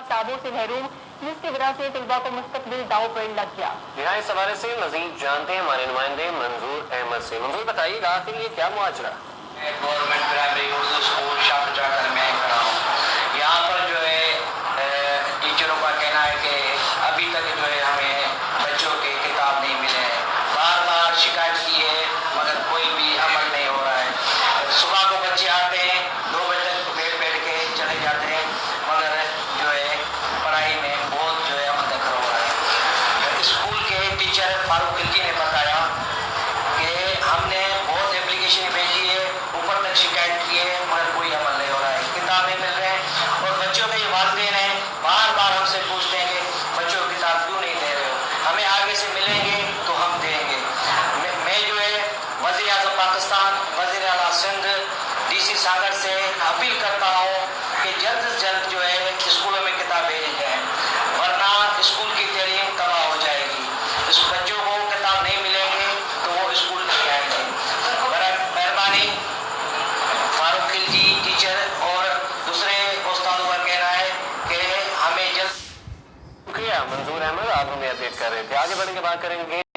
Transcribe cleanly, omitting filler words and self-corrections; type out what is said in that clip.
किताबों से महरूम, जिसकी वजह से तलबा को मुस्तकबिल दाव पर लग गया। जी हाँ, इस हवाले से मजीद जानते हैं हमारे नुमाइंदे मंजूर अहमद से। मंजूर, बताइएगा आखिर ये क्या मुआजरा? Government primary Urdu school Shahpur में खड़ा हूँ। यहाँ पर जो है टीचरों का कहना है कि अभी तक जो है हमें बच्चों के किताब नहीं मिले हैं। बार बार शिकायत की है मगर कोई भी अमल नहीं हो रहा है। सुबह को बच्चे आते हैं, 2 बजे तक बैठ के चले जाते हैं मगर जो है पढ़ाई में बहुत जो है अमल दखल हो रहा है। स्कूल के टीचर फारूक खिलजी ने बताया कि हमने बहुत एप्लीकेशन भेजी है, ऊपर तक शिकायत की है मगर कोई अमल नहीं हो रहा है, किताब नहीं मिल रहे हैं। और बच्चों के वालिदैन हैं, बार बार हमसे पूछते हैं कि बच्चों की किताब क्यों नहीं दे रहे हो, हमें आगे से मिलेंगे तो हम देंगे। मैं जो है वज़ीर आज़म पाकिस्तान, वज़ीर आला सिंध, DC सागर से अपील करता हूँ कि जल्द से जल्द जो है स्कूलों में किताब भेजी जाए, वरना स्कूल की तैलीम तबाह हो जाएगी। इस बच्चों को किताब नहीं मिलेंगे तो वो स्कूल नहीं आएंगे। मेहरबानी फारूक खिलजी टीचर और दूसरे उस्तादों का कहना है कि हमें जल्द। शुक्रिया मंजूर अहमद, आप हमें अपडेट कर रहे थे। आगे बढ़ने के बाद करेंगे